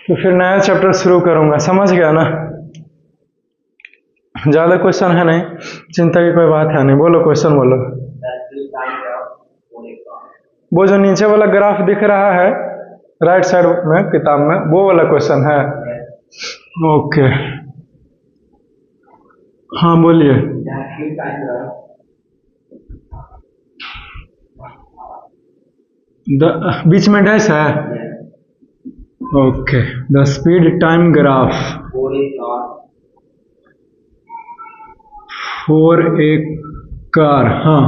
तो फिर नया चैप्टर शुरू करूंगा, समझ गया ना। ज्यादा क्वेश्चन है नहीं, चिंता की कोई बात है नहीं। बोलो क्वेश्चन बोलो। वो जो नीचे वाला ग्राफ दिख रहा है राइट साइड में किताब में, वो वाला क्वेश्चन है। ओके हाँ बोलिए। बीच में डैश है। Okay, the speed time graph for a car. हाँ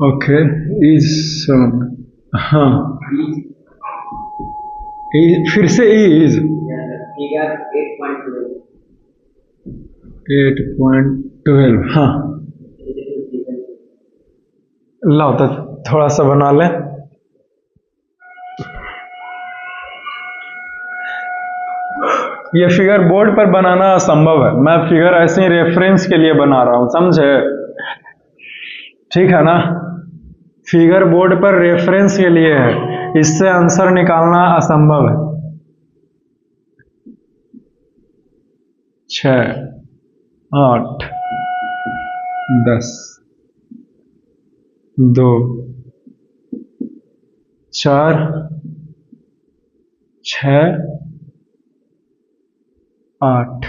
ओके इज, हाँ फिर से इज 8.12। हाँ लाओ तो थोड़ा सा बना लें। ये फिगर बोर्ड पर बनाना असंभव है, मैं फिगर ऐसे ही रेफरेंस के लिए बना रहा हूं, समझे? ठीक है ना, फिगर बोर्ड पर रेफरेंस के लिए है, इससे आंसर निकालना असंभव है। 6 8 10 2 4 6 8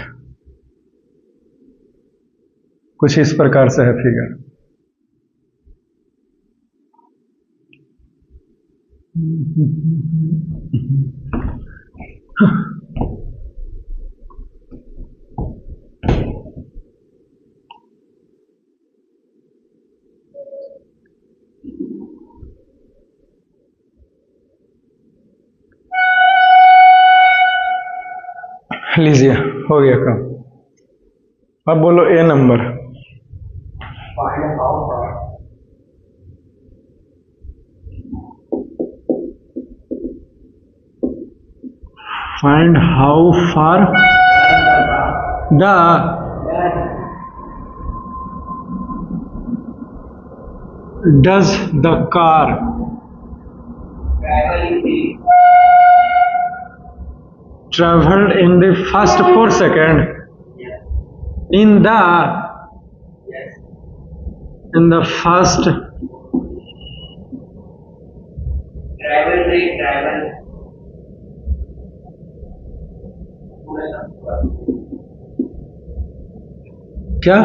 कुछ इस प्रकार से है फिगर। लीजिए हो गया काम। अब बोलो ए number. Find how far does the car traveled in the first 4 seconds in the first क्या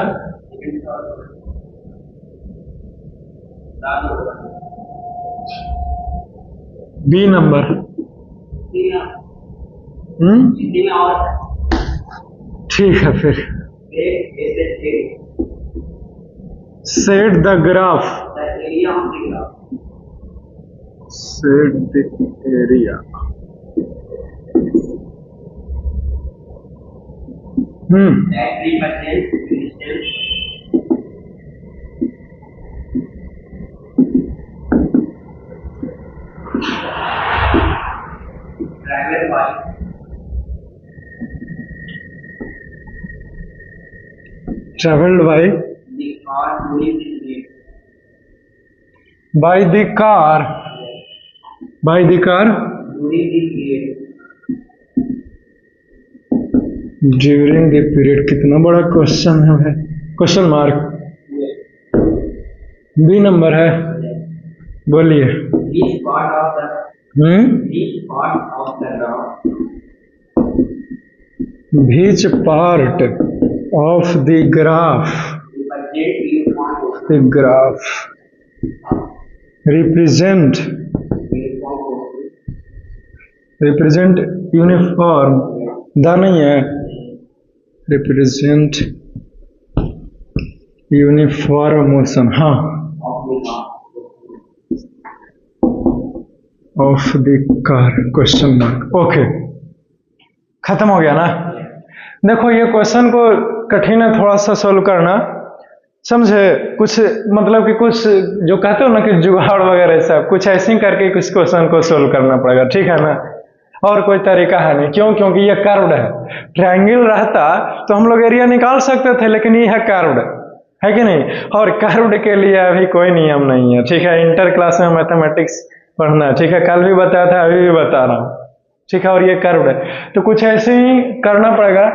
बी नंबर। ठीक है फिर set the graph, set the area. Traveled by the car during the period। कितना बड़ा क्वेश्चन है भाई, question mark. B number है, बोलिए। Which part of the graph represent uniform, दा नहीं है, represent uniform motion। हाँ of the car question mark. Okay खत्म हो गया ना। देखो ये क्वेश्चन को कठिन है थोड़ा सा सोल्व करना, समझे? कुछ मतलब कि कुछ जो कहते हो ना कि जुगाड़ वगैरह सब कुछ ऐसे ही करके कुछ क्वेश्चन को सोल्व करना पड़ेगा, ठीक है ना। और कोई तरीका है नहीं, क्यों? क्योंकि ये कर्व्ड है। ट्रायंगल रहता तो हम लोग एरिया निकाल सकते थे, लेकिन ये है कर्व्ड, है कि नहीं? और कर्व्ड के लिए अभी कोई नियम नहीं है, ठीक है। इंटर क्लास में मैथमेटिक्स पढ़ना है, ठीक है। कल भी बताया था, अभी भी बता रहा हूँ, ठीक है। और ये कर्व है, तो कुछ ऐसे ही करना पड़ेगा।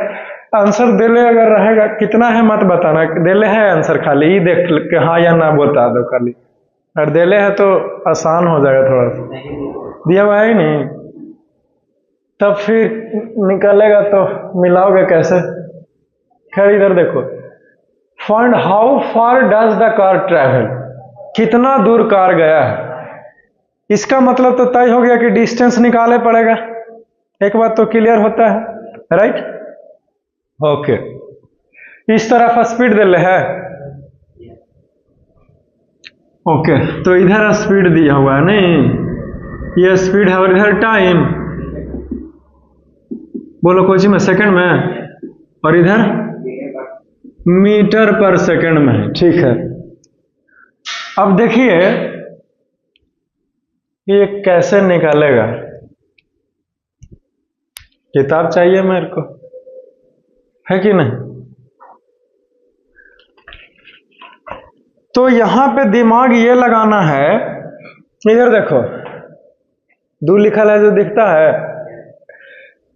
आंसर देले अगर रहेगा, कितना है मत बताना, देले है आंसर, खाली ही देख के हाँ या ना बता दो खाली। और देले है तो आसान हो जाएगा थोड़ा सा, दिया हुआ है ही नहीं, तब फिर निकलेगा तो मिलाओगे कैसे। खैर इधर देखो, find how far does the car travel, कितना दूर कार गया है। इसका मतलब तो तय हो गया कि डिस्टेंस निकाले पड़ेगा, एक बात तो क्लियर होता है, राइट। ओके, इस तरफ स्पीड दे ले है, ओके। तो इधर स्पीड दिया हुआ है, नहीं ये स्पीड है, और इधर टाइम, बोलो कोची में, सेकंड में, और इधर मीटर पर सेकंड में है, ठीक है। अब देखिए ये कैसे निकालेगा, किताब चाहिए मेरे को, है कि नहीं। तो यहां पे दिमाग ये लगाना है, इधर देखो दो लिखा है जो दिखता है,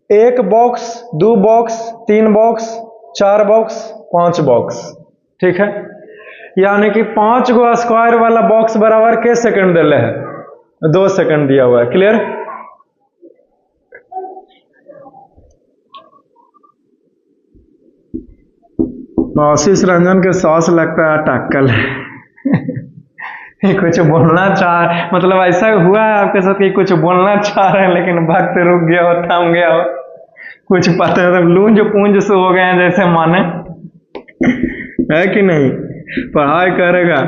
एक बॉक्स, दो बॉक्स, तीन बॉक्स, चार बॉक्स, पांच बॉक्स, ठीक है। यानी कि 5 गो स्क्वायर वाला बॉक्स बराबर के सेकंड दे है, 2 सेकंड दिया हुआ है, क्लियर। आशीष रंजन के सांस लगता है टक्कल कुछ बोलना चाह, मतलब ऐसा हुआ है आपके साथ कि कुछ बोलना चाह रहे हैं लेकिन वक्त रुक गया हो, थम गया हो, कुछ पता है, लूंज पूंज से हो गए हैं जैसे माने, है कि नहीं। पढ़ाई करेगा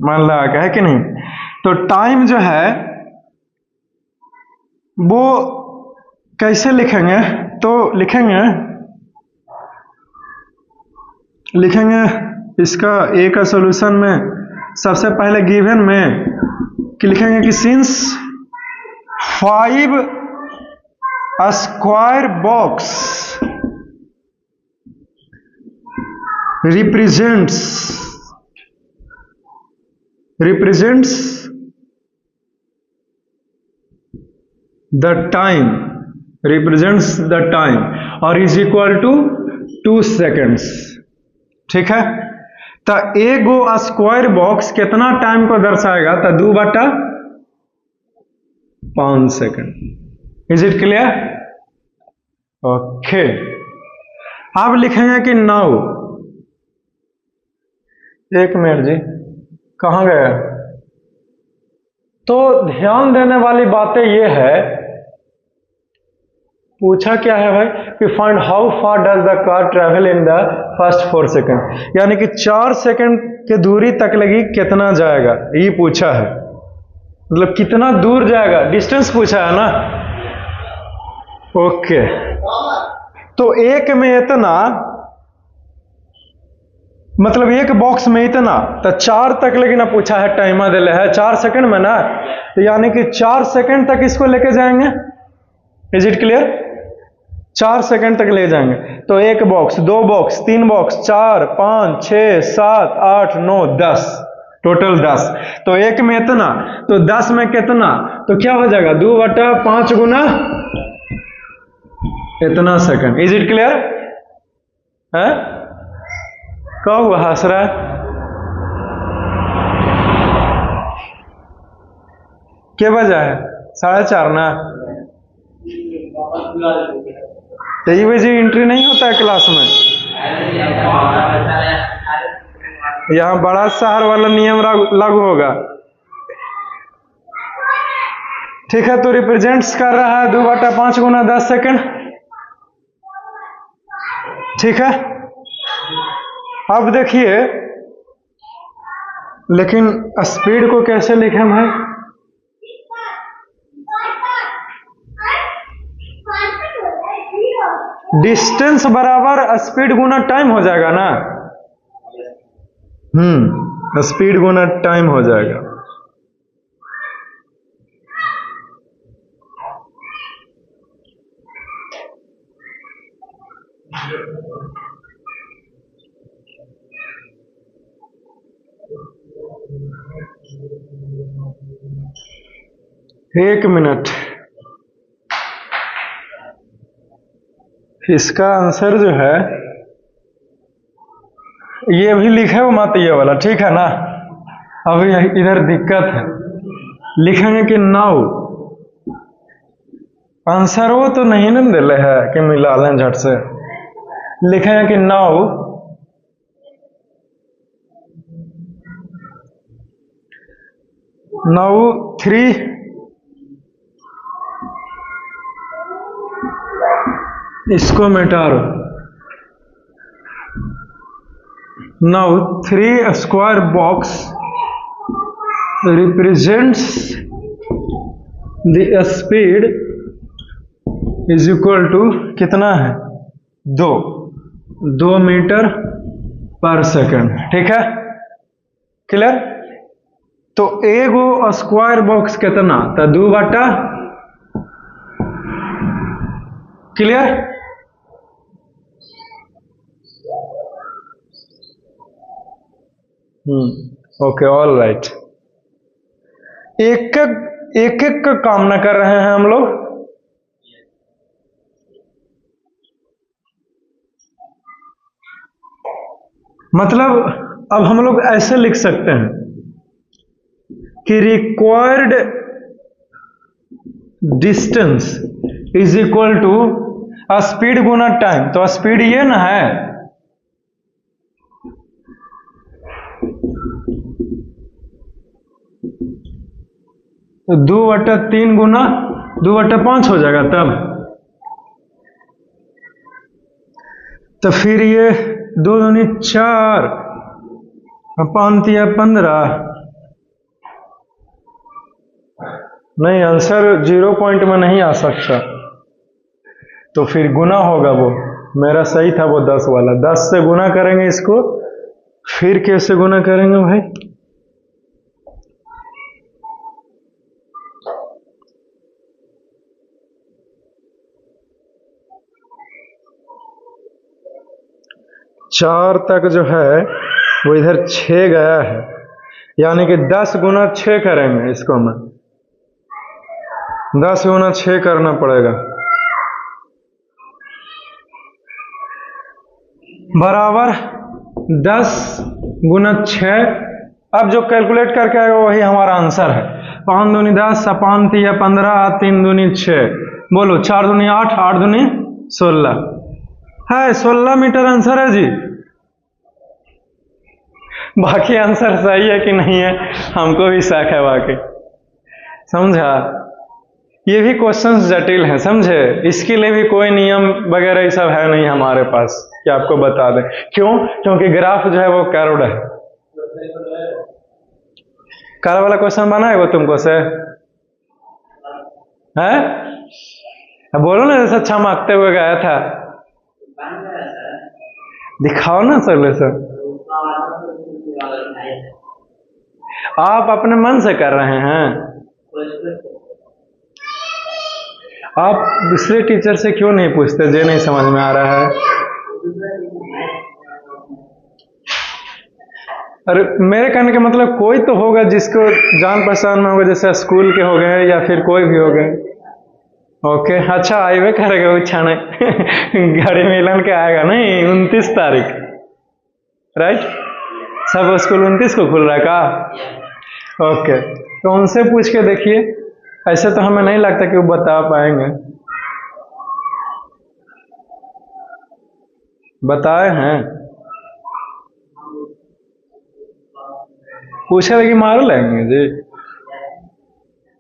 मन लगा के, है कि नहीं। तो टाइम जो है वो कैसे लिखेंगे, तो लिखेंगे इसका ए का सॉल्यूशन में, सबसे पहले गिवन में कि लिखेंगे कि since 5 square box represents the time और is equal to 2 seconds, ठीक है। तो एक गो स्क्वायर बॉक्स कितना टाइम को दर्शाएगा, तो 2/5 second. Is it clear, okay. अब लिखेंगे कि नाउ, एक मिनट जी, कहां गया। तो ध्यान देने वाली बातें ये है, पूछा क्या है भाई कि find how far does the car travel in the first 4 second, यानी कि 4 सेकंड की दूरी तक लगी कितना जाएगा, ये पूछा है। मतलब कितना दूर जाएगा, डिस्टेंस पूछा है ना, ओके। तो एक में इतना, मतलब एक बॉक्स में इतना, तो 4 तक लेकिन ना पूछा है, टाइम दे है 4 सेकंड में ना, तो यानी कि 4 सेकंड तक इसको लेके जाएंगे। इज इट क्लियर, 4 सेकंड तक ले जाएंगे। तो एक बॉक्स, दो बॉक्स, तीन बॉक्स, 4, 5, 6, 7, 8, 9, 10, टोटल 10। तो एक में इतना, तो 10 में कितना, तो क्या हो जाएगा 2/5 गुना इतना सेकंड। इज इट क्लियर है, कब हंस रहा है, क्या बजा है, 4:30 ना, 3 बजे एंट्री नहीं होता है क्लास में, यहाँ बड़ा शहर वाला नियम लागू होगा, ठीक है। तो रिप्रेजेंट्स कर रहा है 2/5 गुना 10 सेकंड, ठीक है। अब देखिए, लेकिन स्पीड को कैसे लिखें भाई, डिस्टेंस बराबर स्पीड गुना टाइम हो जाएगा ना, स्पीड गुना टाइम हो जाएगा। एक मिनट, इसका आंसर जो है ये भी लिखे हो मत ये वाला, ठीक है ना। अभी इधर दिक्कत है, लिखेंगे कि नाउ, आंसर वो तो नहीं ना दिले है कि मिला लें झट से, लिखेंगे कि नाउ नाउ 3 इसको मिटा दो। Now 3 square box represents the speed is equal to कितना है, 2 मीटर पर सेकंड, ठीक है, क्लियर। तो एगो स्क्वायर बॉक्स कितना था, 2 बटा, क्लियर। Okay, all right. एक एक का काम ना कर रहे हैं हम लोग, मतलब अब हम लोग ऐसे लिख सकते हैं कि required distance is equal to speed गुना टाइम। तो स्पीड ये ना है, तो 2/3 गुना 2/5 हो जाएगा तब। तो फिर ये 2 दूनी 4, 5 या 15, नहीं, आंसर 0 पॉइंट में नहीं आ सकता, तो फिर गुना होगा। वो मेरा सही था, वो 10 वाला, 10 से गुना करेंगे इसको। फिर कैसे गुना करेंगे भाई, चार तक जो है वो इधर 6 गया है, यानी कि 10 गुना 6 करेंगे इसको, मैं 10 गुना 6 करना पड़ेगा, बराबर 10 गुना 6। अब जो कैलकुलेट करके आएगा वही हमारा आंसर है। 5 दूनी 10, 5 या 15, 3 दूनी 6, बोलो 4 दूनी 8, 8 दूनी 16 है, 16 मीटर आंसर है जी। बाकी आंसर सही है कि नहीं है हमको भी शक है बाकी, समझा। ये भी क्वेश्चंस जटिल हैं, समझे, इसके लिए भी कोई नियम वगैरह ये सब है नहीं हमारे पास कि आपको बता दें। क्यों? क्योंकि ग्राफ जो है वो कर्व्ड है। कर्व वाला क्वेश्चन बना है वो तुमको से है? बोलो ना, जैसे चमकते हुए गया था, दिखाओ ना सोल्यूशन। आप अपने मन से कर रहे हैं, आप दूसरे टीचर से क्यों नहीं पूछते, जो नहीं समझ में आ रहा है। अरे मेरे कहने का मतलब कोई तो होगा जिसको जान पहचान में होगा, जैसे स्कूल के हो गए या फिर कोई भी हो गए। ओके, अच्छा, आइए करेगा वो छाने गाड़ी मिलन के आएगा नहीं 29 तारीख, राइट। सब स्कूल 29 को खुल रहा है का? ओके, तो उनसे पूछ के देखिए, ऐसे तो हमें नहीं लगता कि वो बता पाएंगे। बताए हैं, पूछेगा कि मार लेंगे जी,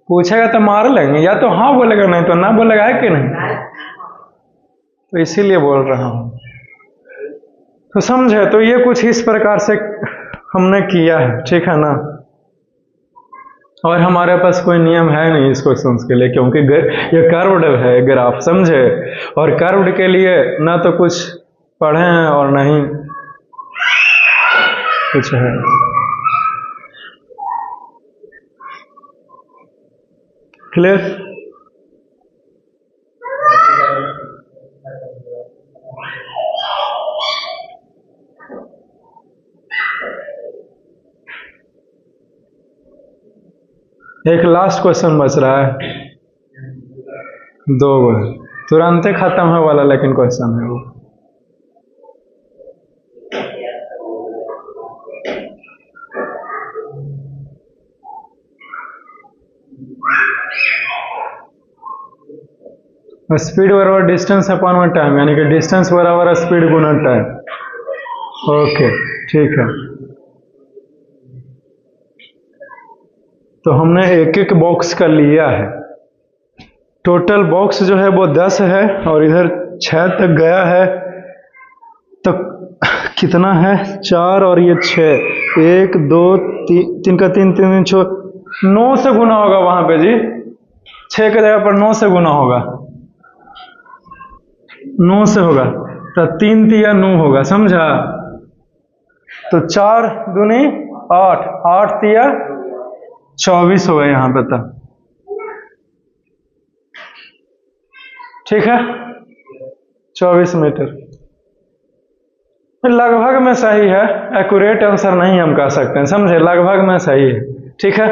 पूछेगा तो मार लेंगे, या तो हाँ बोलेगा नहीं तो ना बोलेगा, है कि नहीं। तो इसीलिए बोल रहा हूं, तो समझे। तो ये कुछ इस प्रकार से हमने किया है, ठीक है ना। और हमारे पास कोई नियम है नहीं इस क्वेश्चन के लिए, क्योंकि ये कर्व्ड है ग्राफ, समझे। और कर्व्ड के लिए ना तो कुछ पढ़े हैं और नहीं कुछ है। क्लियर? एक लास्ट क्वेश्चन बच रहा है, 2 तुरंत खत्म है वाला लेकिन क्वेश्चन है वो। स्पीड बराबर डिस्टेंस अपॉन में टाइम, यानी कि डिस्टेंस बराबर स्पीड गुना टाइम। ओके ठीक है, तो हमने एक एक बॉक्स का लिया है। टोटल बॉक्स जो है वो 10 है और इधर 6 तक गया है, तो कितना है 4 और ये 6, 1 2 3 का 3 3 6, 9 से गुना होगा वहां पे जी। 6 के जगह पर 9 से गुना होगा, 9 से होगा, तो 3 तिया 9 होगा, समझा। तो 4 दूनी 8, 8 तिया 24 होगा यहाँ पे तक, ठीक है, 24 मीटर। लगभग में सही है, एक्यूरेट आंसर नहीं हम कह सकते हैं, समझे, लगभग में सही है, ठीक है।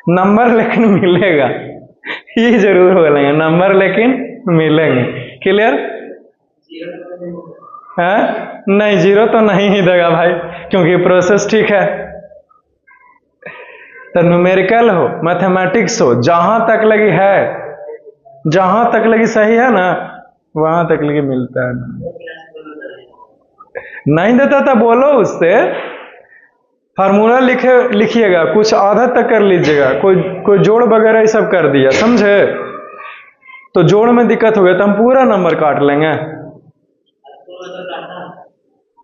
नंबर लेकिन मिलेगा, ये जरूर बोलेंगे, नंबर लेकिन मिलेंगे। क्लियर है? नहीं, 0 तो नहीं ही देगा भाई, क्योंकि प्रोसेस ठीक है। तो न्यूमेरिकल हो, मैथमेटिक्स हो, जहां तक लगी है, जहां तक लगी सही है ना, वहां तक लगी मिलता है। नहीं देता था बोलो उससे, फार्मूला लिखिएगा, कुछ आधा तक कर लीजिएगा, कोई जोड़ वगैरह ये सब कर दिया, समझे, तो जोड़ में दिक्कत हो गया तो हम पूरा नंबर काट लेंगे,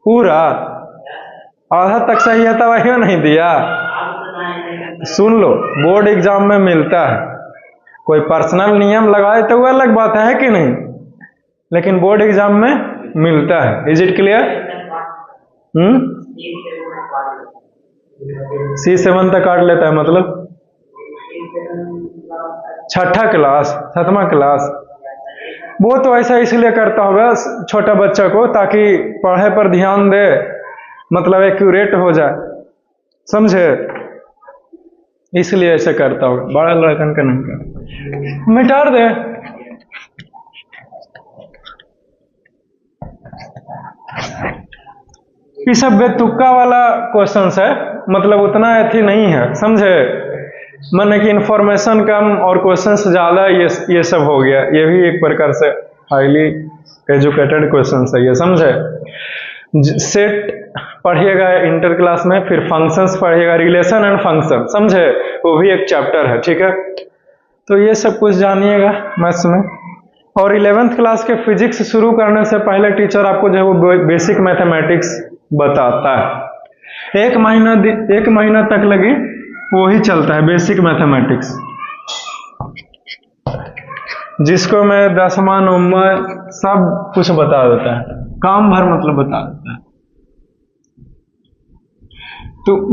पूरा आधा तक सही है तो वही नहीं दिया। सुन लो, बोर्ड एग्जाम में मिलता है, कोई पर्सनल नियम लगाए तो वो अलग बात है कि नहीं, लेकिन बोर्ड एग्जाम में मिलता है। Is it clear? C7 तक काट लेता है, मतलब 6ठा क्लास 7वां क्लास, वो तो ऐसा इसलिए करता होगा छोटा बच्चा को, ताकि पढ़ाई पर ध्यान दे, मतलब एक्यूरेट हो जाए, समझे, इसलिए ऐसे करता होगा, बड़ा लड़कन का नहीं कर। मिटार दे, ये सब बेतुक्का वाला क्वेश्चंस है, मतलब उतना अथी नहीं है, समझे, माने कि इंफॉर्मेशन कम और क्वेश्चंस ज्यादा, ये सब हो गया, ये भी एक प्रकार से हाईली एजुकेटेड क्वेश्चंस है ये, समझे। सेट पढ़िएगा इंटर क्लास में, फिर फंक्शंस पढ़िएगा, रिलेशन एंड फंक्शन, समझे, वो भी एक चैप्टर है, ठीक है। तो ये सब कुछ जानिएगा मैथ्स में। और 11th क्लास के फिजिक्स शुरू करने से पहले टीचर आपको जो है वो बेसिक मैथमेटिक्स बताता है, एक महीना तक लगी वो ही चलता है, बेसिक मैथमेटिक्स, जिसको मैं 10वां 9वां सब कुछ बता देता है, काम भर मतलब बता देता है।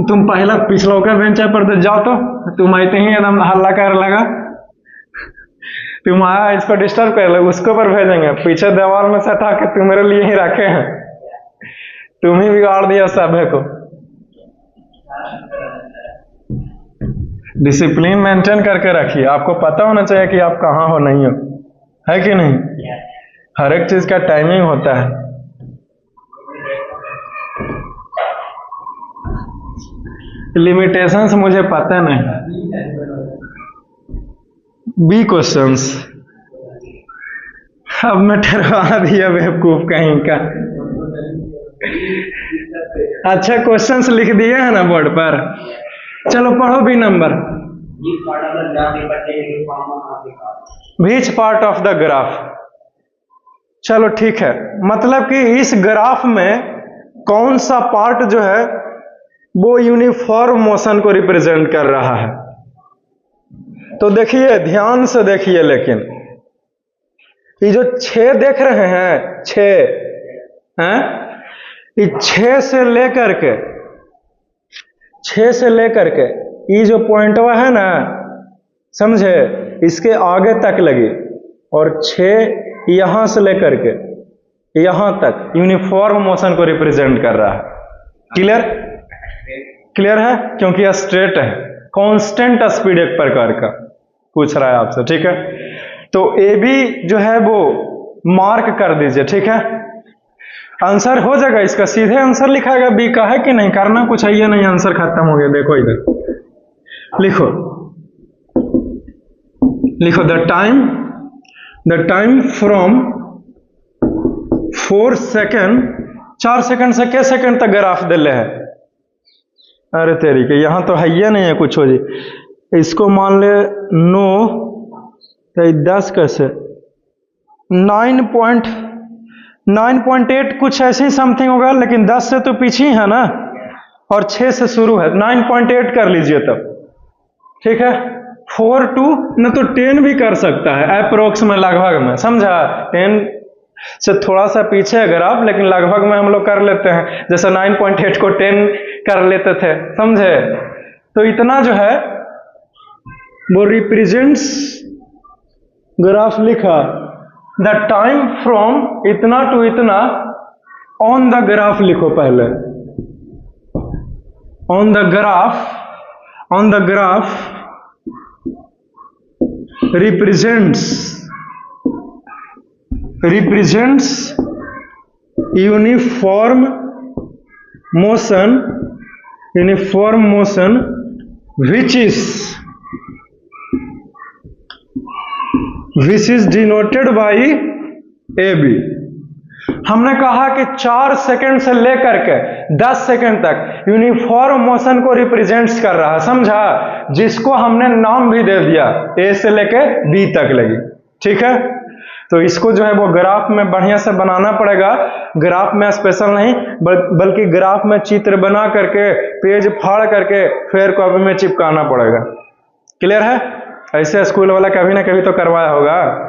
तुम पहला पिछला का बेंच पर जाओ, तो तुम आते ही एकदम हल्ला कर लगा, तुम आया इसको डिस्टर्ब कर लो, उसको पर भेजेंगे, पीछे दीवार में सटा के तुम्हारे लिए ही रखे हैं, तुम ही बिगाड़ दिया सभी को। डिसिप्लिन मेंटेन करके रखिए, आपको पता होना चाहिए कि आप कहाँ हो, नहीं हो, है कि नहीं। हर एक चीज का टाइमिंग होता है। लिमिटेशंस मुझे पता नहीं। बी क्वेश्चंस, अब मैं ठहरा दिया बेवकूफ कहीं का। अच्छा क्वेश्चंस लिख दिए हैं ना बोर्ड पर, चलो पढ़ो B number. Which part of the graph, चलो ठीक है, मतलब कि इस ग्राफ में कौन सा पार्ट जो है वो यूनिफॉर्म मोशन को रिप्रेजेंट कर रहा है। तो देखिए, ध्यान से देखिए, लेकिन ये जो 6 देख रहे हैं, 6 हैं, ये 6 से लेकर के ये जो पॉइंटवा है ना, समझे, इसके आगे तक लगी, और 6 यहां से लेकर के यहां तक यूनिफॉर्म मोशन को रिप्रेजेंट कर रहा है। क्लियर है, क्योंकि यह स्ट्रेट है, कांस्टेंट स्पीड एक प्रकार का पूछ रहा है आपसे, ठीक है। तो ए बी जो है वो मार्क कर दीजिए, ठीक है। आंसर हो जाएगा इसका, सीधे आंसर लिखाएगा बी का, है कि नहीं? करना कुछ है ये नहीं, आंसर खत्म हो गया। देखो इधर लिखो, लिखो the time from 4 second, 4 second से क्या सेकंड तक ग्राफ दिले है। अरे तेरी के, यहां तो है ये नहीं है कुछ हो जी। इसको मान ले 9 तो 10 कैसे 9.8 कुछ ऐसे ही समथिंग होगा, लेकिन 10 से तो पीछे ही है ना, और 6 से शुरू है, 9.8 कर लीजिए तब, ठीक है। 4 to न तो 10 भी कर सकता है अप्रोक्स में, लगभग में, समझा। 10 से थोड़ा सा पीछे अगर आप, लेकिन लगभग में हम लोग कर लेते हैं, जैसे 9.8 को 10 कर लेते थे, समझे। तो इतना जो है वो रिप्रेजेंट्स, ग्राफ लिखा द टाइम फ्रॉम इतना टू इतना ऑन द ग्राफ, लिखो पहले on the graph represents uniform motion which is denoted by AB। हमने कहा कि 4 सेकंड से लेकर के 10 सेकंड तक यूनिफॉर्म मोशन को रिप्रेजेंट्स कर रहा है, समझा। जिसको हमने नाम भी दे दिया, ए से लेके बी तक लगी, ठीक है। तो इसको जो है वो ग्राफ में बढ़िया से बनाना पड़ेगा। ग्राफ में स्पेशल नहीं, बल्कि ग्राफ में चित्र बना करके, पेज फाड़ करके फिर कॉपी में चिपकाना पड़ेगा। क्लियर है? ऐसे स्कूल वाला कभी ना कभी तो करवाया होगा।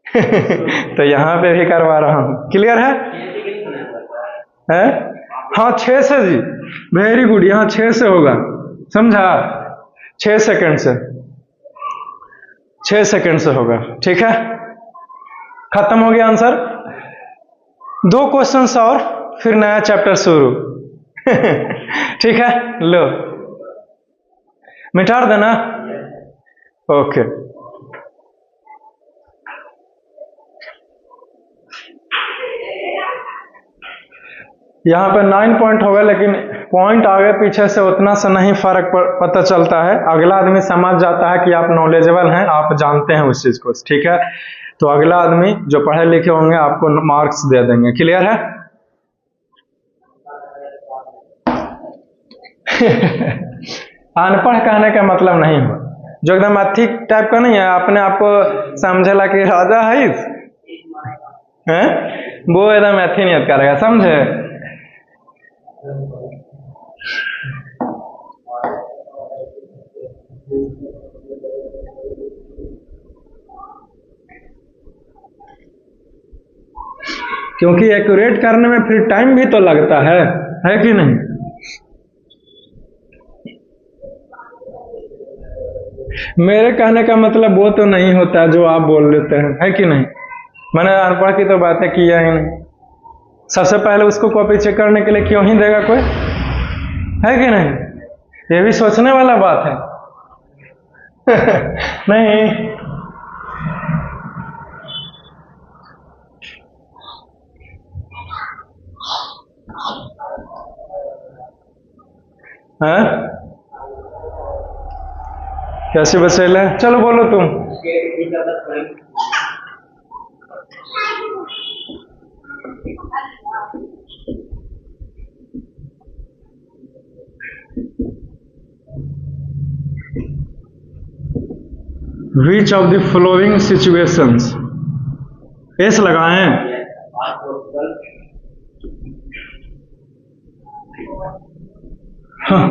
तो यहां पे भी करवा रहा हूं। क्लियर है? हाँ 6 से जी, वेरी गुड, यहाँ 6 से होगा, समझा। 6 सेकंड से, 6 सेकंड से होगा, ठीक है। खत्म हो गया आंसर। 2 क्वेश्चंस और फिर नया चैप्टर शुरू। ठीक है, लो मिटा देना। ओके, यहाँ पे 9 पॉइंट हो गए, लेकिन पॉइंट आगे पीछे से उतना सा नहीं फर्क पता चलता है। अगला आदमी समझ जाता है कि आप नॉलेजेबल हैं, आप जानते हैं उस चीज को, ठीक है। तो अगला आदमी जो पढ़े लिखे होंगे आपको मार्क्स दे देंगे। क्लियर है? अनपढ़ कहने का मतलब नहीं हो, जो एकदम अथी टाइप का नहीं है, अपने आप को समझेला कि राजा है, वो एकदम अथी नहीं करेगा, समझे। क्योंकि एक्यूरेट करने में फिर टाइम भी तो लगता है कि नहीं। मेरे कहने का मतलब वो तो नहीं होता जो आप बोल लेते हैं, है कि नहीं। मैंने अनपढ़ की तो बातें किया ही नहीं। सबसे पहले उसको कॉपी चेक करने के लिए क्यों ही देगा कोई, है कि नहीं। ये भी सोचने वाला बात है। नहीं, हाँ कैसे बचेला? चलो बोलो तुम। Which of the following situations, S लगाएं। हाँ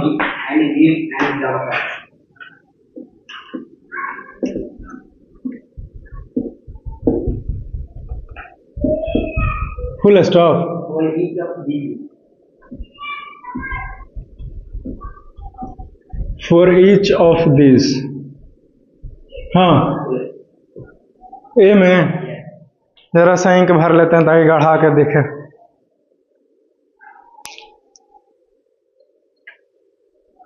full stop. For each of this, हाँ ए में जरा सा इंक भर लेते हैं ताकि गढ़ा के दिखे।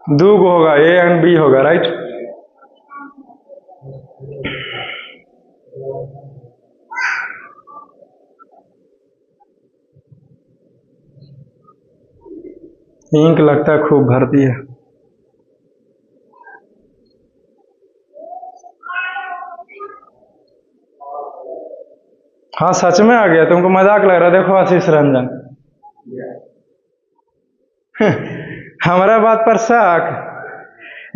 दो गो होगा, ए एंड बी होगा, राइट। इंक लगता है खूब भरती है। हाँ सच में आ गया, तुमको मजाक लग रहा है। देखो आशीष रंजन हमारा बात पर शक।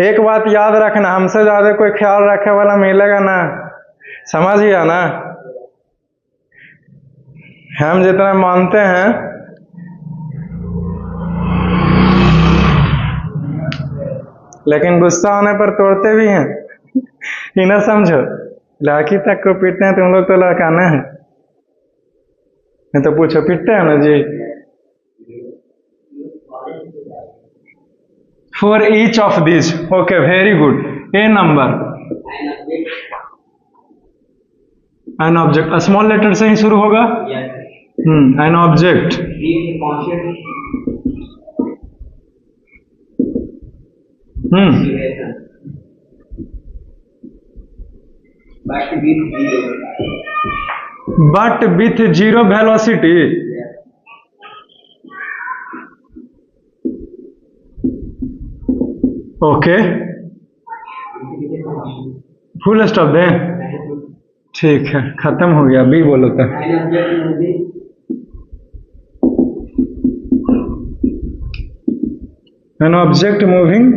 एक बात याद रखना, हमसे ज्यादा कोई ख्याल रखे वाला मिलेगा ना, समझ गया ना। हम जितना मानते हैं लेकिन गुस्सा होने पर तोड़ते भी हैं ये ना समझो। लाठी तक को पीटते हैं तुम लोग तो लड़काना है, नहीं तो पूछो पीटते हैं ना जी। For each of this, okay very good. A number, an object, small letter से ही शुरू होगा। An object but with zero velocity, okay full stop दें, ठीक है खत्म हो गया। बी बोलो तो। An object moving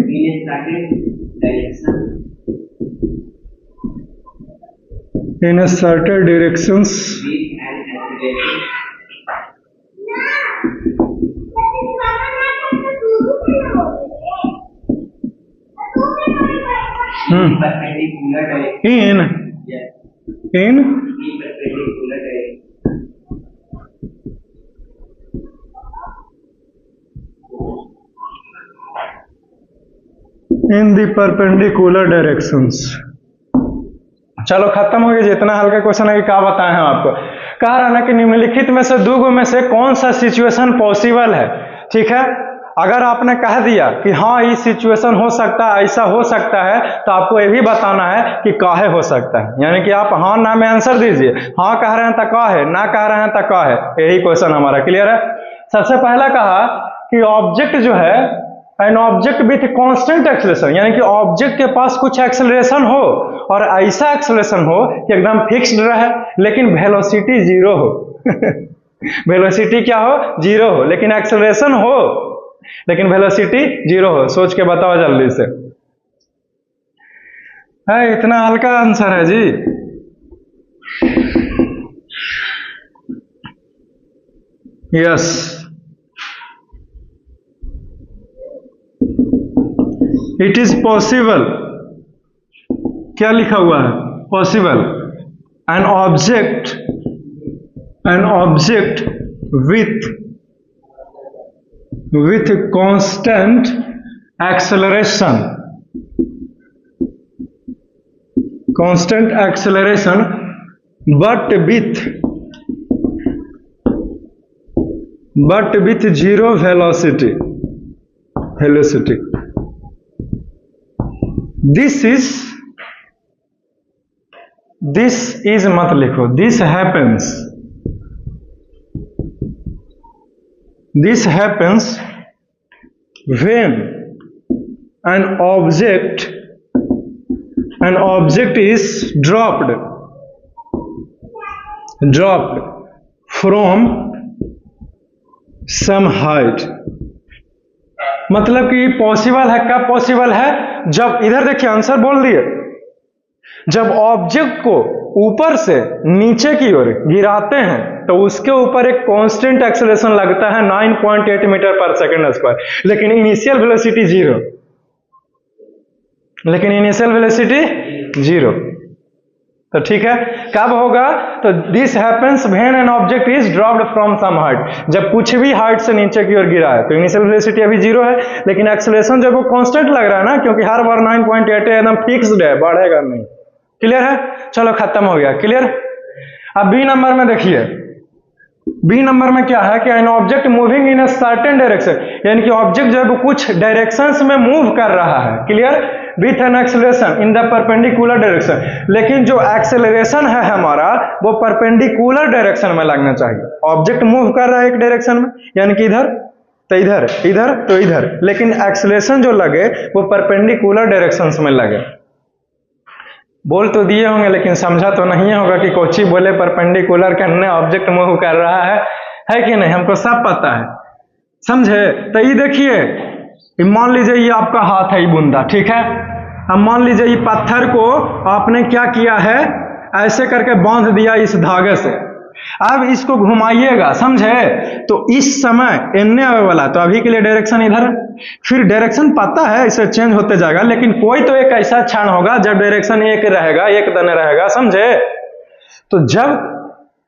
in a certain directions in the perpendicular directions। चलो खत्म हो गया। जितना हल्का क्वेश्चन है कि क्या बताएं हम आपको। कह रहा ना कि निम्नलिखित में से दो गो में से कौन सा सिचुएशन पॉसिबल है। ठीक है, अगर आपने कह दिया कि हाँ ये सिचुएशन हो सकता है, ऐसा हो सकता है, तो आपको ये भी बताना है कि काहे हो सकता है। यानी कि आप हाँ ना में आंसर दीजिए। हाँ कह रहे हैं तो का है, ना कह रहे हैं तो का है। यही क्वेश्चन हमारा क्लियर है। सबसे पहला कहा कि ऑब्जेक्ट जो है an object with constant acceleration, यानी कि ऑब्जेक्ट के पास कुछ एक्सेलरेशन हो और ऐसा एक्सेलरेशन हो कि एकदम फिक्स्ड रहे लेकिन वेलोसिटी जीरो हो वेलोसिटी क्या हो, जीरो हो, लेकिन एक्सेलरेशन हो लेकिन वेलोसिटी जीरो हो। सोच के बताओ जल्दी से। है इतना हल्का आंसर है जी। Yes, it is possible. क्या लिखा हुआ है, possible. An object with constant acceleration but with zero velocity। this is मत लिखो, this happens when an object is dropped from some height। मतलब कि पॉसिबल है, कब पॉसिबल है, जब इधर देखिए आंसर बोल दिए, जब ऑब्जेक्ट को ऊपर से नीचे की ओर गिराते हैं तो उसके ऊपर एक कांस्टेंट एक्सेलरेशन लगता है 9.8 मीटर पर सेकंड स्क्वायर, लेकिन इनिशियल वेलोसिटी जीरो। तो ठीक है, कब होगा, तो this happens when an object is dropped from some height. जब कुछ भी हाइट से नीचे की ओर गिरा है तो इनिशियल वेलोसिटी अभी जीरो है, लेकिन एक्सेलरेशन जब वो कांस्टेंट लग रहा है ना, क्योंकि हर बार 9.8 एकदम फिक्स्ड है, बढ़ेगा नहीं। क्लियर है, चलो खत्म हो गया। क्लियर। अब बी नंबर में देखिए, बी नंबर में क्या है कि N object moving in a certain direction, यानी कि ऑब्जेक्ट जो है वो कुछ डायरेक्शंस में मूव कर रहा है, clear, with an acceleration in the perpendicular direction, लेकिन जो एक्सेलरेशन है हमारा वो परपेंडिकुलर डायरेक्शन में लगना चाहिए। ऑब्जेक्ट मूव कर रहा है एक डायरेक्शन में, यानी कि इधर तो इधर, इधर तो इधर, लेकिन एक्सेलरेशन जो लगे वो परपेंडिकुलर डायरेक्शंस में लगे। बोल तो दिए होंगे लेकिन समझा तो नहीं होगा कि कोची बोले परपेंडिकुलर करने ऑब्जेक्ट मूव कर रहा है कि नहीं, हमको सब पता है, समझे। तो ये देखिए, मान लीजिए ये आपका हाथ है, ये बूंदा, ठीक है। अब मान लीजिए ये पत्थर को आपने क्या किया है, ऐसे करके बांध दिया इस धागे से। अब इसको घुमाइएगा, समझे, तो इस समय एन्ने आने वाला, तो अभी के लिए डायरेक्शन इधर है, फिर डायरेक्शन पता है इसे चेंज होते जाएगा, लेकिन कोई तो एक ऐसा क्षण होगा जब डायरेक्शन एक रहेगा, एक दने रहेगा, समझे। तो जब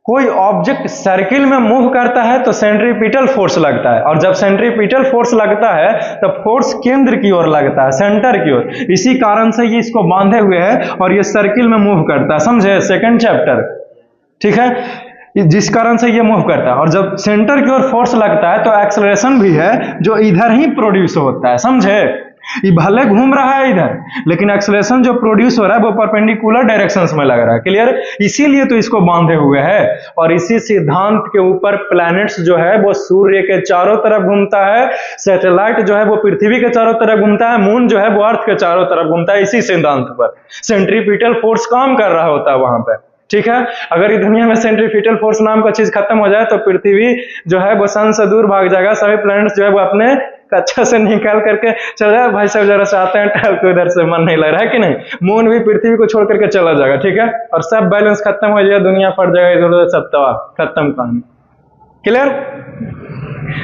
कोई ऑब्जेक्ट सर्किल में मूव करता है तो सेंट्रीपिटल फोर्स लगता है, और जब सेंट्रीपिटल फोर्स लगता है तो फोर्स केंद्र की ओर लगता है, सेंटर की ओर। इसी कारण से ये इसको बांधे हुए है और ये सर्किल में मूव करता है, समझे, सेकंड चैप्टर, ठीक है, जिस कारण से ये मूव करता है। और जब सेंटर की ओर फोर्स लगता है तो एक्सेलरेशन भी है जो इधर ही प्रोड्यूस होता है, समझे। ये भले घूम रहा है इधर, लेकिन एक्सेलरेशन जो प्रोड्यूस हो रहा है वो परपेंडिकुलर डायरेक्शंस में लग रहा है, क्लियर। इसीलिए तो इसको बांधे हुए है। और इसी सिद्धांत के ऊपर प्लैनेट्स जो है वो सूर्य के चारों तरफ घूमता है, सैटेलाइट जो है वो पृथ्वी के चारों तरफ घूमता है, मून जो है वो अर्थ के चारों तरफ घूमता है। इसी सिद्धांत पर सेंट्रीपिटल फोर्स काम कर रहा होता है वहां पर, ठीक है। अगर इस दुनिया में सेंट्रीपिटल फोर्स नाम का चीज खत्म हो जाए तो पृथ्वी जो है वो सन से दूर भाग जाएगा, सभी प्लैनेट्स जो है वो अपने कक्षा से निकाल करके चल जाए, भाई साहब जरा से आते हैं टहल को, इधर से मन नहीं लग रहा है कि नहीं, मून भी पृथ्वी को छोड़ करके चला जाएगा, ठीक है। और सब बैलेंस खत्म हो जाएगा, दुनिया फट जाएगा, इधर उधर सब तबाह, खत्म कहानी, क्लियर।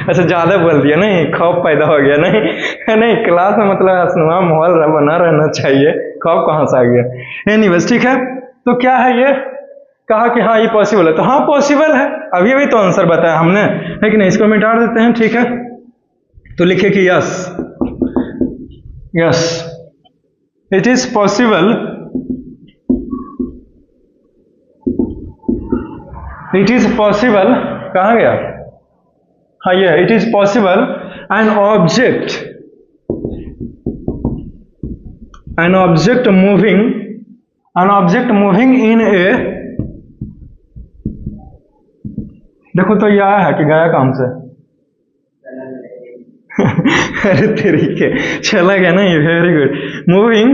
अच्छा ज्यादा बोल दिया, नहीं खौफ पैदा हो गया, नहीं क्लास में मतलब हंसनुमा माहौल बना रहना चाहिए, खौफ कहां से आ गया। एनीवेज, ठीक है। तो क्या है, ये कहा कि हाँ ये पॉसिबल है, तो हाँ पॉसिबल है, अभी तो आंसर बताया हमने, है कि नहीं। इसको मिटा देते हैं, ठीक है। तो लिखे कि yes, yes it is possible, it is possible, कहाँ गया, हाँ ये it is possible an object moving in a, देखो तो ये आया है कि गया काम से अरे तरीके चला गया ना, ये very good, moving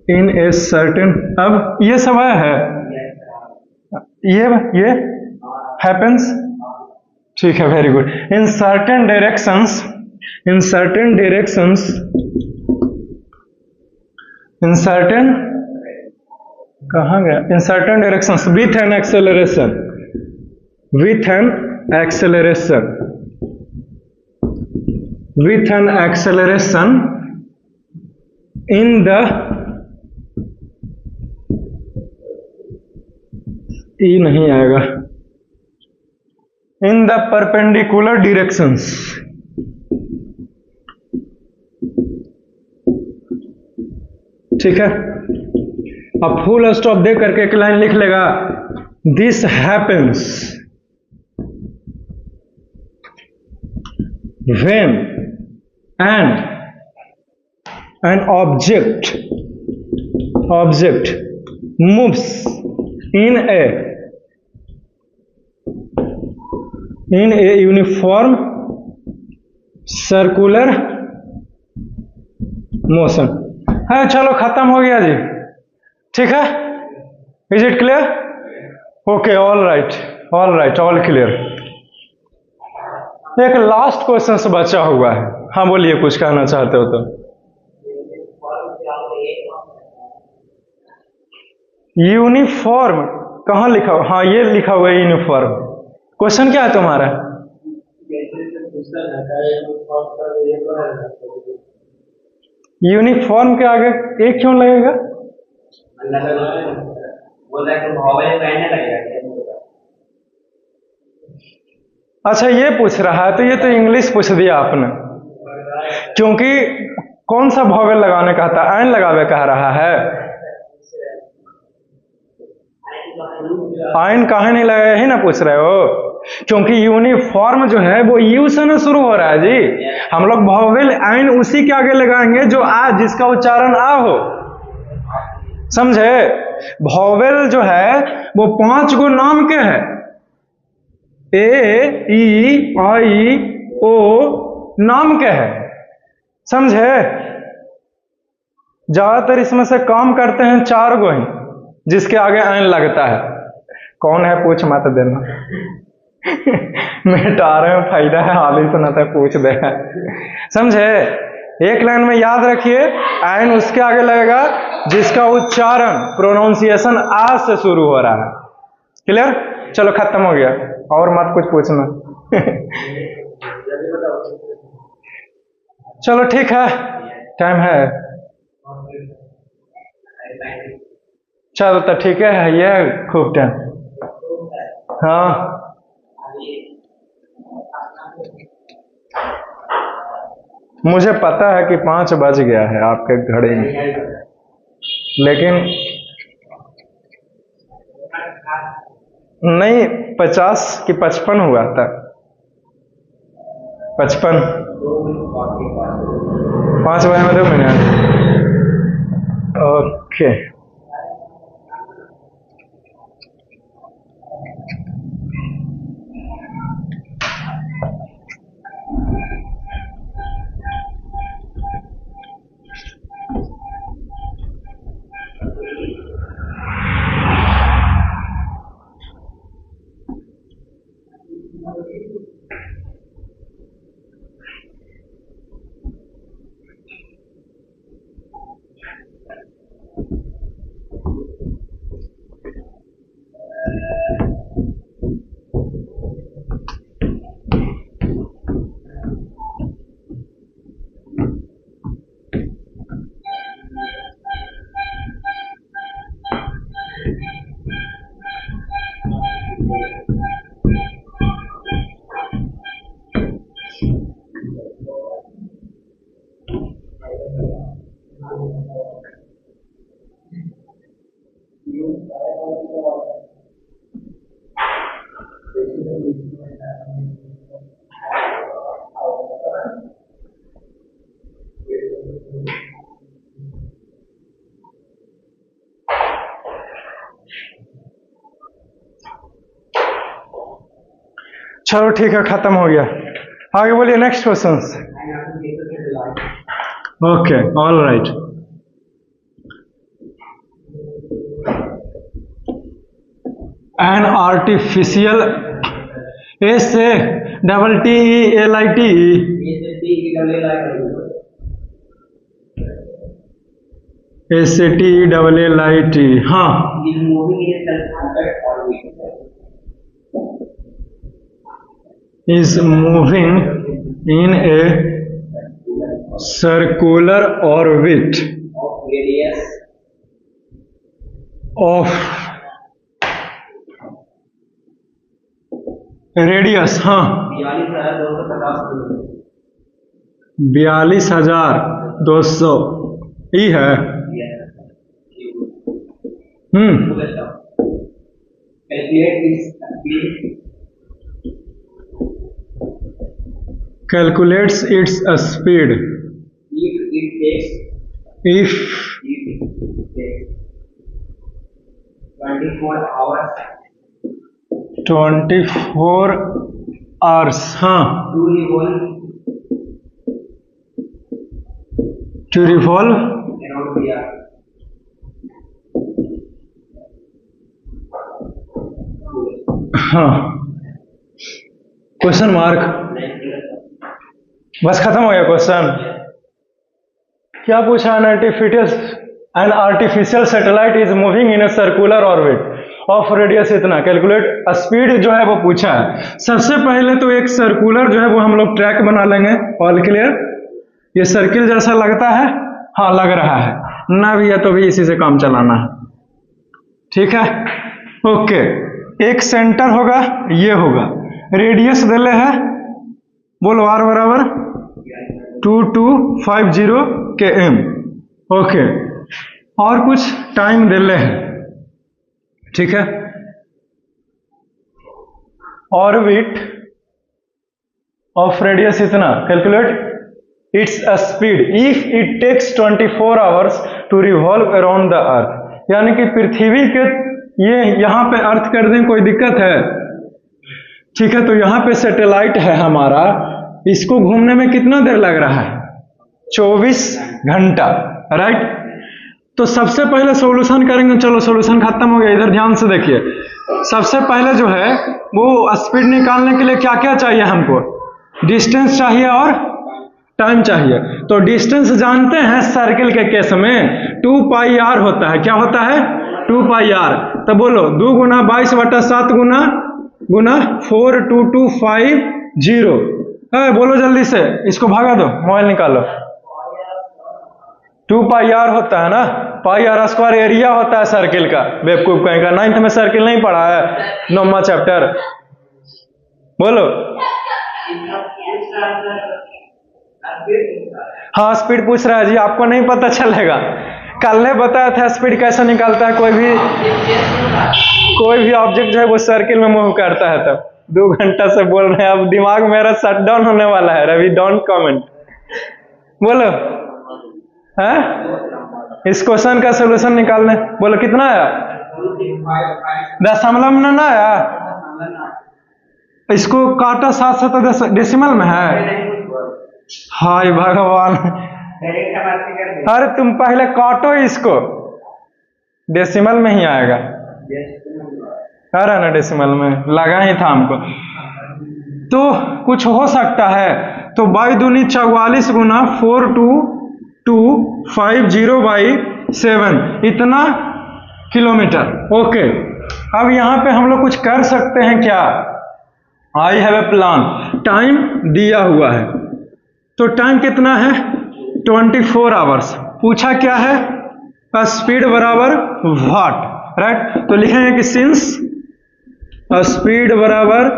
in a certain, अब ये सब आया है, ये हैपेंस, ठीक है, very good. In certain directions, in certain कहाँ गया, in certain directions with an acceleration, in the, E नहीं आएगा, इन द परपेंडिकुलर डायरेक्शंस, ठीक है। अब फुल स्टॉप दे करके एक लाइन लिख लेगा, this happens when an object moves in a uniform circular motion है। चलो खत्म हो गया जी, ठीक है, is it clear, okay, all right, all clear. एक लास्ट क्वेश्चन से बचा हुआ है, हाँ बोलिए, कुछ कहना चाहते हो तो। यूनिफॉर्म कहाँ लिखा हुआ, हाँ ये लिखा हुआ है यूनिफॉर्म। क्वेश्चन क्या है तुम्हारा, यूनिफॉर्म के आगे एक क्यों लगेगा, अच्छा ये पूछ रहा है, तो ये तो इंग्लिश पूछ दिया आपने, क्योंकि कौन सा वॉवेल लगाने कहता है, एन लगावे कह रहा है, आयन काहे नहीं लगा, यही ना पूछ रहे हो? क्योंकि यूनिफॉर्म जो है वो यू से ना शुरू हो रहा है जी। हम लोग वोवेल आयन उसी के आगे लगाएंगे जो आ, जिसका उच्चारण आ हो, समझे? वोवेल जो है वो 5 गो नाम के है, ए ई आई ओ नाम के है, समझे? ज्यादातर इसमें से काम करते हैं 4 गो ही, जिसके आगे आयन लगता है। कौन है पूछ मत देना। मिटा रहे हैं, फायदा है, हाल ही सुना था, पूछ दे। समझे? एक लाइन में याद रखिए, आयन उसके आगे लगेगा जिसका उच्चारण प्रोनाउंसिएशन आ से शुरू हो रहा है। क्लियर? चलो खत्म हो गया, और मत कुछ पूछना। चलो ठीक है, टाइम है। चलो तो ठीक है, ये खूब टाइम। हाँ मुझे पता है कि 5 बज गया है आपके घड़ी में, लेकिन नहीं 50 कि 55 हुआ था? 55। 5 बजे में 2 मिनट। ओके चलो ठीक है, खत्म हो गया। आगे बोलिए, next question. Okay, all right. An artificial, A से double T L I T, A से T double L I T, हाँ। is moving in a circular orbit of radius, हाँ 42,200 ई है। Calculates its speed if 24 hours, हाँ to revolve हाँ। Question mark, बस खत्म हो गया क्वेश्चन। क्या पूछा? An artificial satellite is moving in a circular orbit of radius इतना, कैलकुलेट स्पीड जो है वो पूछा है। सबसे पहले तो एक सर्कुलर जो है वो हम लोग ट्रैक बना लेंगे। All clear? ये सर्किल जैसा लगता है? हाँ लग रहा है ना भैया, तो भी इसी से काम चलाना है। ठीक है, ओके। एक सेंटर होगा, ये होगा, रेडियस दिले है, बोलो आर बराबर 2250 km। ओके, और कुछ टाइम दिले है, ठीक है। ऑर्बिट ऑफ रेडियस इतना, calculate its speed if it takes 24 hours to revolve around the earth. यानी कि पृथ्वी के ये यहाँ पे अर्थ कर दें, कोई दिक्कत है? ठीक है, तो यहाँ पे सैटेलाइट है हमारा, इसको घूमने में कितना देर लग रहा है? 24 घंटा, राइट। तो सबसे पहले सॉल्यूशन करेंगे। चलो सॉल्यूशन खत्म हो गया, इधर ध्यान से देखिए। सबसे पहले जो है वो स्पीड निकालने के लिए क्या क्या चाहिए हमको? डिस्टेंस चाहिए और टाइम चाहिए। तो डिस्टेंस जानते हैं सर्किल के केस में 2 पाई आर होता है। क्या होता है? 2 पाई आर। तो बोलो 2 गुना 22/7 गुना 42250। बोलो जल्दी से, इसको भागा दो, मोबाइल निकालो। 2 पाई आर होता है ना, पाई आर स्क्वायर एरिया होता है सर्किल का। बेवकूफ कहीं का 9th में सर्किल नहीं पढ़ा है, 9वां चैप्टर। बोलो। हाँ स्पीड पूछ रहा है जी, आपको नहीं पता चलेगा। कल ने बताया था स्पीड कैसे निकालता है। कोई भी ऑब्जेक्ट जो है वो सर्किल में मूव करता है। तब 2 घंटा से बोल रहे हैं, अब दिमाग मेरा शट डाउन होने वाला है। Ravi don't comment. बोलो है इस क्वेश्चन का सोल्यूशन निकालने। बोलो कितना आया? दशमलव में ना आया? इसको काटो 7 डेसिमल में है। हाय भगवान, अरे तुम पहले काटो इसको, डेसिमल में ही आएगा। अरे ना डेसिमल में लगा ही था हमको। तो कुछ हो सकता है। तो 2 दूनी 44 गुना 42250/7 इतना किलोमीटर। ओके, अब यहाँ पे हम लोग कुछ कर सकते हैं क्या? I have a plan. Time दिया हुआ है, तो टाइम कितना है? 24 आवर्स। पूछा क्या है? स्पीड बराबर वाट, राइट। तो लिखेंगे कि सिंस स्पीड बराबर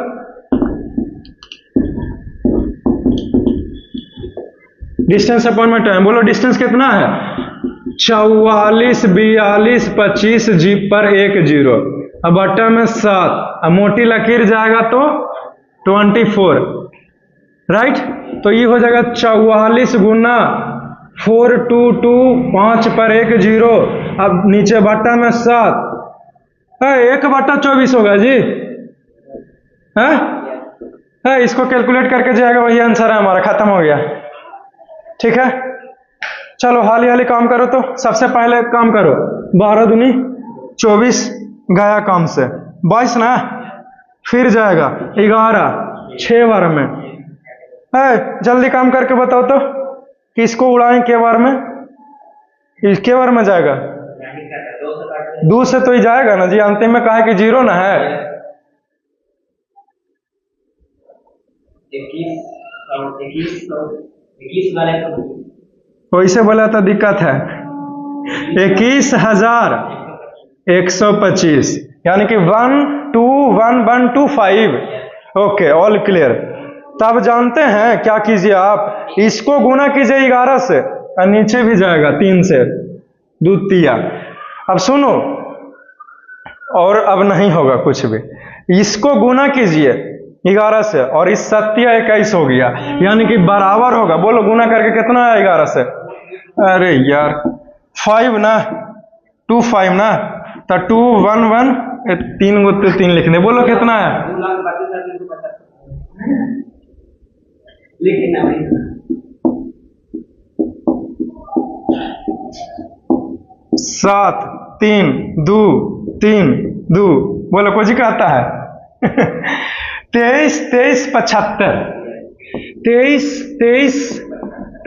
डिस्टेंस अपॉन टाइम। बोलो डिस्टेंस कितना है? 44 42 25 जी पर 1 0। अब बटा में 7, अब मोटी लकीर जाएगा तो 24, राइट। तो ये हो जाएगा 44 गुना 4225 पर 1 0। अब नीचे बटा में 7, 1/24 होगा जी। है इसको कैलकुलेट करके जाएगा, वही आंसर है हमारा। खत्म हो गया, ठीक है। चलो हाली हाली काम करो। तो सबसे पहले काम करो, 12 दूनी 24 गया काम से, 22 ना, फिर जाएगा 11 6 बार में। जल्दी काम करके बताओ तो किसको उड़ाएं के बार में? इसके बार में जाएगा 2 से तो ही जाएगा ना जी। अंतिम में कहा कि 0 ना है। 21 वैसे बोला तो दिक्कत है। 21,125 यानी कि 121125। Okay, all clear. तब जानते हैं क्या कीजिए आप, इसको गुना कीजिए 11 से और नीचे भी जाएगा 3 से, 2 तिया। अब सुनो, और अब नहीं होगा कुछ भी। इसको गुना कीजिए 11 से और इस 7 21 हो गया, यानी कि बराबर होगा। बोलो गुना करके कितना है 11 से? अरे यार 5 ना, 25 ना, तो 211 3 गो 3 लिखने। बोलो कितना है? 7 3 2 3 2। बोलो कुछ कहता है 23 23 75 23 23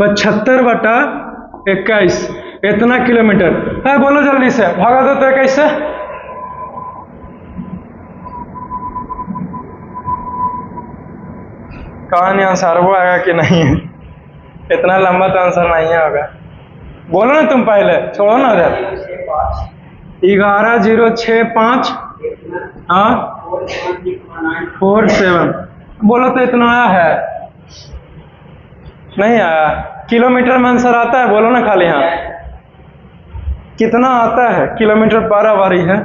75/21 इतना किलोमीटर है। बोलो जल्दी से, भागा दो तो 21 से। कहानी आंसर वो आएगा कि नहीं है? इतना लंबा तो आंसर नहीं होगा। बोलो ना तुम पहले, छोड़ो ना उधर। 11065 47। बोलो तो इतना आया है? नहीं आया। किलोमीटर में आंसर आता है? बोलो ना खाली हाँ। कितना आता है? किलोमीटर पर आवर ही है।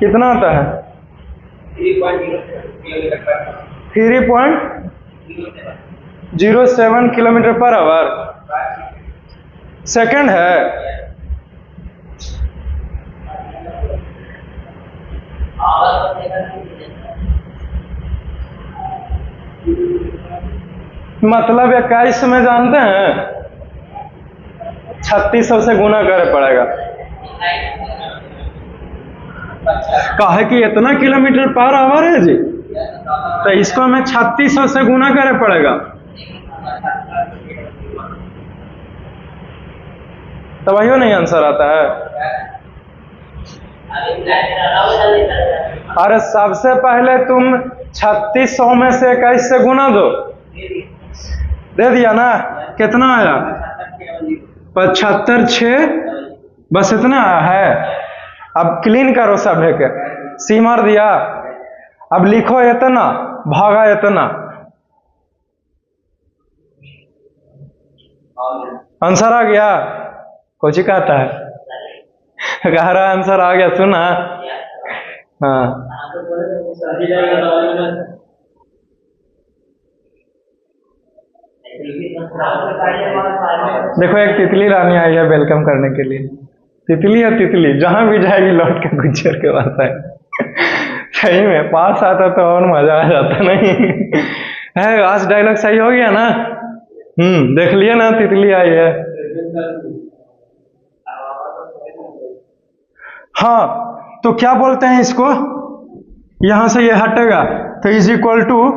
कितना आता है? 3.07 किलोमीटर पर आवर सेकंड है। मतलब 21 में जानते हैं 3600 से गुना करे पड़ेगा। काहे कि इतना किलोमीटर पर आवर है जी, तो इसको हमें 3600 से गुना करे पड़ेगा। तो वही नहीं आंसर आता है। अरे सबसे पहले तुम 3600 में से 21 से गुना दो, दे दिया ना, कितना आया? 75,6, बस इतना आया है। अब क्लीन करो सब है के, सी मार दिया। अब लिखो इतना भागा इतना, आंसर आ गया। कुछ कहता है, कह रहा आंसर आ गया, सुना? हाँ देखो एक तितली रानी आई है वेलकम करने के लिए। तितली है तितली, जहां भी जाएगी लौट के गुज्जर के पास आए। सही में पास आता तो और मजा आ जाता नहीं है। आज डायलॉग सही हो गया ना? देख लिया ना, तितली आई है। हाँ तो क्या बोलते हैं इसको, यहां से ये हटेगा तो इज इक्वल टू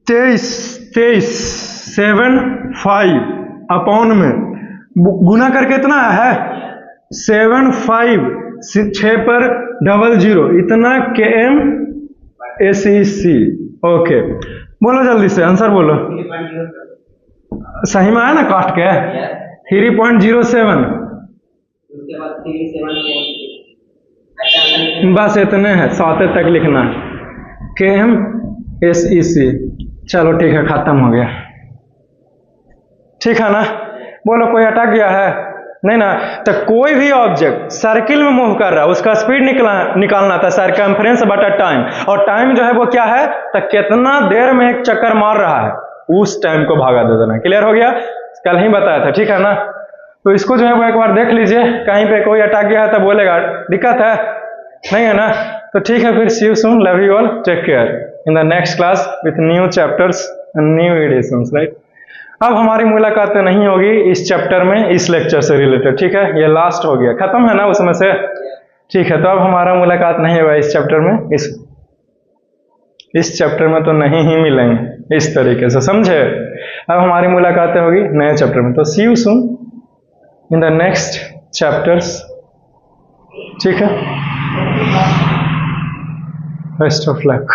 23,7,5 अपॉन में गुना करके इतना है 7,5 6 पर 00 इतना km SEC। ओके बोलो जल्दी से आंसर बोलो। सही में आया ना काट के? 3.07, बस इतने हैं, 7 तक लिखना है km SEC। चलो ठीक है, खत्म हो गया। ठीक है ना? बोलो कोई अटक गया है? नहीं ना? तो कोई भी ऑब्जेक्ट सर्किल में मूव कर रहा है, उसका स्पीड निकालना था सरकमफ्रेंस बटा टाइम, और टाइम जो है वो क्या है, तो कितना देर में एक चक्कर मार रहा है उस टाइम को भागा दे देना। क्लियर हो गया? कल ही बताया था। ठीक है ना? तो इसको जो है वो एक बार देख लीजिए, कहीं पे कोई अटक गया है तो बोलेगा, दिक्कत है नहीं है ना? तो ठीक है, फिर see you soon, love you all, take care in the next class with new chapters and new editions, right? अब हमारी मुलाकात नहीं होगी इस चैप्टर में, इस लेक्चर से रिलेटेड। ठीक है, ये लास्ट हो गया, खत्म है ना उसमें से? ठीक है, तो अब हमारा मुलाकात नहीं होगा इस चैप्टर में, इस चैप्टर में तो नहीं ही मिलेंगे इस तरीके से, समझे? अब हमारी मुलाकातें होगी नए चैप्टर में। तो see you soon in the next chapters. ठीक है, बेस्ट ऑफ लक।